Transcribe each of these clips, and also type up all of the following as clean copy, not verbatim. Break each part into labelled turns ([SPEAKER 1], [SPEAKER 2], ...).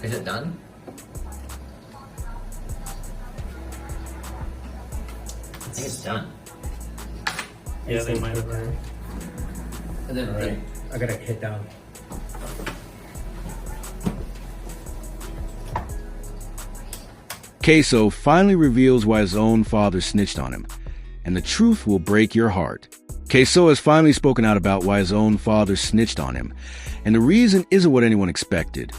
[SPEAKER 1] Is it done? I think it's done.
[SPEAKER 2] Yeah, they might have.
[SPEAKER 1] And then,
[SPEAKER 2] Alright, I gotta hit down.
[SPEAKER 3] Ksoo finally reveals why his own father snitched on him, and the truth will break your heart. Ksoo has finally spoken out about why his own father snitched on him, and the reason isn't what anyone expected.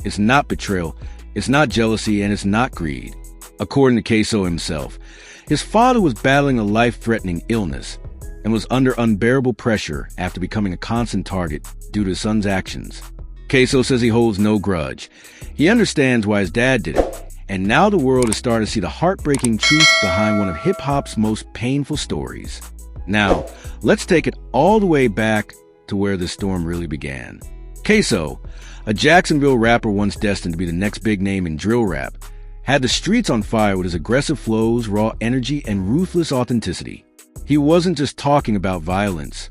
[SPEAKER 3] It's not betrayal, it's not jealousy, and it's not greed. According to Ksoo himself, his father was battling a life-threatening illness and was under unbearable pressure after becoming a constant target due to his son's actions. Ksoo says he holds no grudge. He understands why his dad did it, and now the world is starting to see the heartbreaking truth behind one of hip-hop's most painful stories. Now, let's take it all the way back to where this storm really began. Ksoo, a Jacksonville rapper once destined to be the next big name in drill rap, had the streets on fire with his aggressive flows, raw energy, and ruthless authenticity. He wasn't just talking about violence.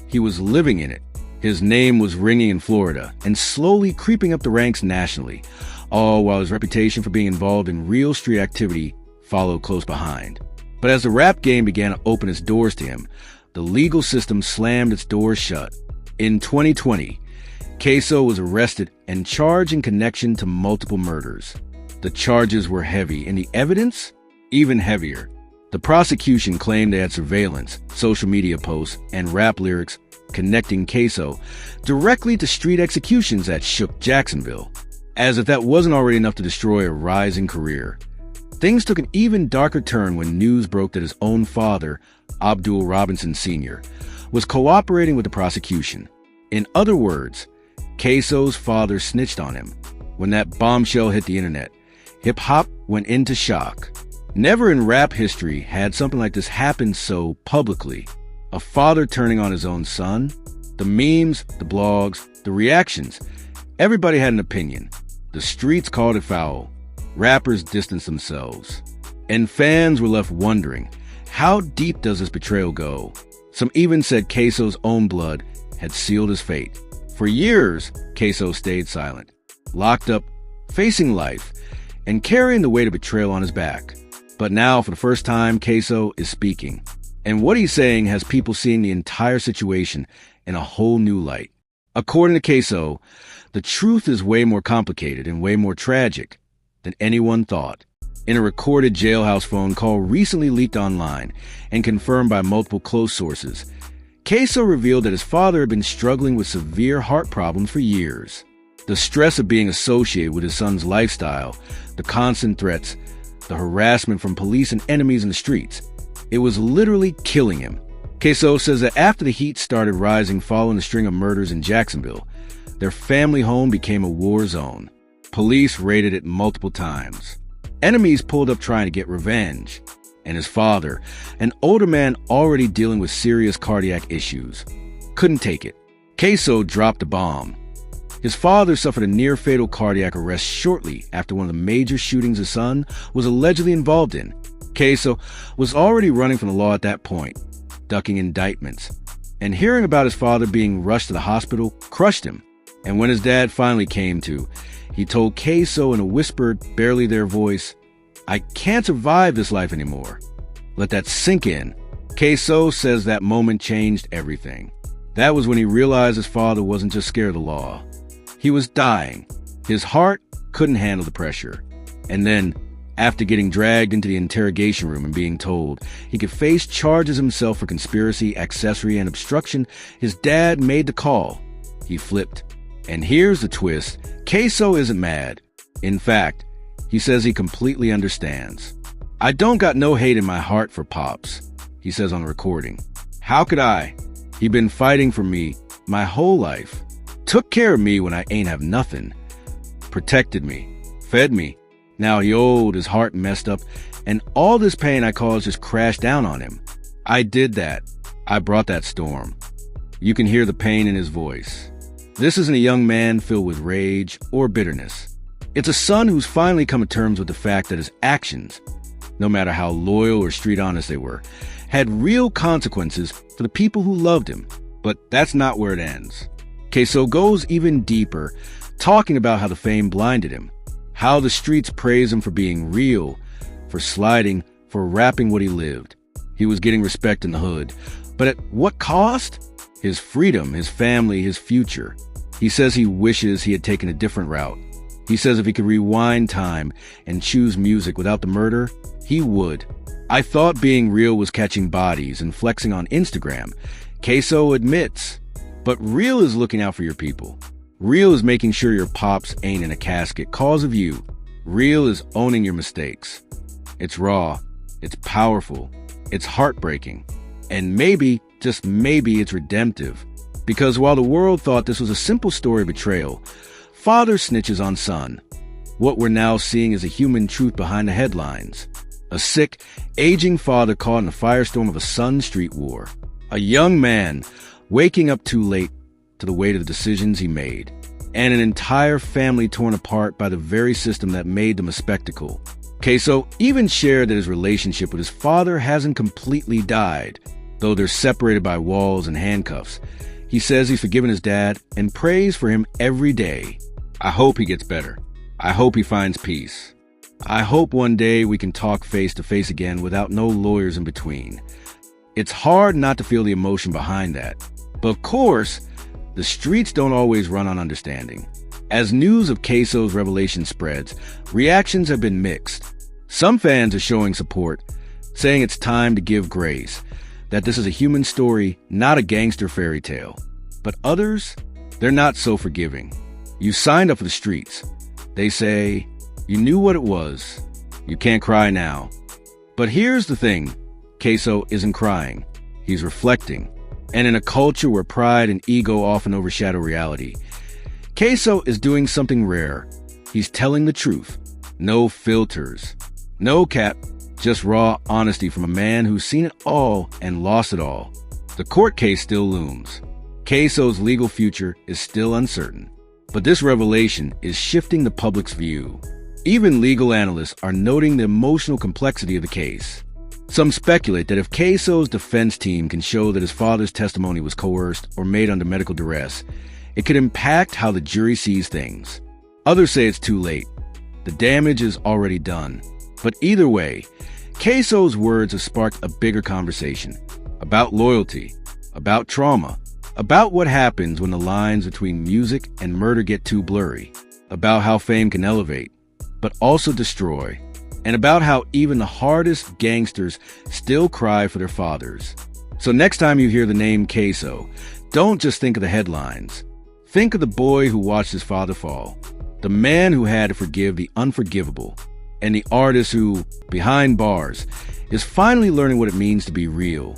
[SPEAKER 3] He was living in it. His name was ringing in Florida and slowly creeping up the ranks nationally, all while his reputation for being involved in real street activity followed close behind. But as the rap game began to open its doors to him, the legal system slammed its doors shut. In 2020, Ksoo was arrested and charged in connection to multiple murders. The charges were heavy, and the evidence even heavier. The prosecution claimed they had surveillance, social media posts, and rap lyrics connecting Ksoo directly to street executions that shook Jacksonville. As if that wasn't already enough to destroy a rising career, things took an even darker turn when news broke that his own father, Abdul Robinson Sr., was cooperating with the prosecution. In other words, Ksoo's father snitched on him. When that bombshell hit the internet, hip-hop went into shock. Never in rap history had something like this happened so publicly. A father turning on his own son. The memes, the blogs, the reactions. Everybody had an opinion. The streets called it foul. Rappers distanced themselves. And fans were left wondering, how deep does this betrayal go? Some even said Ksoo's own blood had sealed his fate. For years, Ksoo stayed silent, locked up, facing life, and carrying the weight of betrayal on his back. But now, for the first time, Ksoo is speaking. And what he's saying has people seeing the entire situation in a whole new light. According to Ksoo, the truth is way more complicated and way more tragic than anyone thought. In a recorded jailhouse phone call recently leaked online and confirmed by multiple close sources, Ksoo revealed that his father had been struggling with severe heart problems for years. The stress of being associated with his son's lifestyle, the constant threats, the harassment from police and enemies in the streets, it was literally killing him. Ksoo says that after the heat started rising following a string of murders in Jacksonville, their family home became a war zone. Police raided it multiple times. Enemies pulled up trying to get revenge. And his father, an older man already dealing with serious cardiac issues, couldn't take it. Ksoo dropped the bomb. His father suffered a near-fatal cardiac arrest shortly after one of the major shootings his son was allegedly involved in. Ksoo was already running from the law at that point, ducking indictments. And hearing about his father being rushed to the hospital crushed him. And when his dad finally came to, he told Ksoo in a whispered, barely there voice, "I can't survive this life anymore." Let that sink in. Ksoo says that moment changed everything. That was when he realized his father wasn't just scared of the law. He was dying. His heart couldn't handle the pressure. And then, after getting dragged into the interrogation room and being told he could face charges himself for conspiracy, accessory, and obstruction, his dad made the call. He flipped. And here's the twist. Ksoo isn't mad. In fact, he says he completely understands. "I don't got no hate in my heart for Pops," he says on the recording. "How could I? He been fighting for me my whole life. Took care of me when I ain't have nothing. Protected me. Fed me. Now he old, his heart messed up, and all this pain I caused just crashed down on him. I did that. I brought that storm." You can hear the pain in his voice. This isn't a young man filled with rage or bitterness. It's a son who's finally come to terms with the fact that his actions, no matter how loyal or street honest they were, had real consequences for the people who loved him. But that's not where it ends. Ksoo goes even deeper talking about how the fame blinded him, how the streets praise him for being real, for sliding, for rapping what he lived. He was getting respect in the hood, but at what cost? His freedom, his family, his future. He says he wishes he had taken a different route. He says if he could rewind time and choose music without the murder, he would. I thought being real was catching bodies and flexing on Instagram. Ksoo admits. But real is looking out for your people. Real is making sure your pops ain't in a casket cause of you. Real is owning your mistakes. It's raw. It's powerful. It's heartbreaking. And maybe, just maybe, it's redemptive. Because while the world thought this was a simple story of betrayal, father snitches on son. What we're now seeing is a human truth behind the headlines. A sick, aging father caught in the firestorm of a son street war. A young man waking up too late to the weight of the decisions he made. And an entire family torn apart by the very system that made them a spectacle. Ksoo even shared that his relationship with his father hasn't completely died, though they're separated by walls and handcuffs. He says he's forgiven his dad and prays for him every day. I hope he gets better. I hope he finds peace. I hope one day we can talk face to face again without no lawyers in between. It's hard not to feel the emotion behind that. But of course, the streets don't always run on understanding. As news of Ksoo's revelation spreads, reactions have been mixed. Some fans are showing support, saying it's time to give grace, that this is a human story, not a gangster fairy tale. But others, they're not so forgiving. You signed up for the streets. They say, you knew what it was. You can't cry now. But here's the thing. Ksoo isn't crying. He's reflecting. And in a culture where pride and ego often overshadow reality, Ksoo is doing something rare. He's telling the truth. No filters. No cap. Just raw honesty from a man who's seen it all and lost it all. The court case still looms. Ksoo's legal future is still uncertain. But this revelation is shifting the public's view. Even legal analysts are noting the emotional complexity of the case. Some speculate that if Ksoo's defense team can show that his father's testimony was coerced or made under medical duress, it could impact how the jury sees things. Others say it's too late. The damage is already done. But either way, Ksoo's words have sparked a bigger conversation about loyalty, about trauma, about what happens when the lines between music and murder get too blurry, about how fame can elevate, but also destroy, and about how even the hardest gangsters still cry for their fathers. So next time you hear the name Ksoo, don't just think of the headlines. Think of the boy who watched his father fall, the man who had to forgive the unforgivable, and the artist who, behind bars, is finally learning what it means to be real.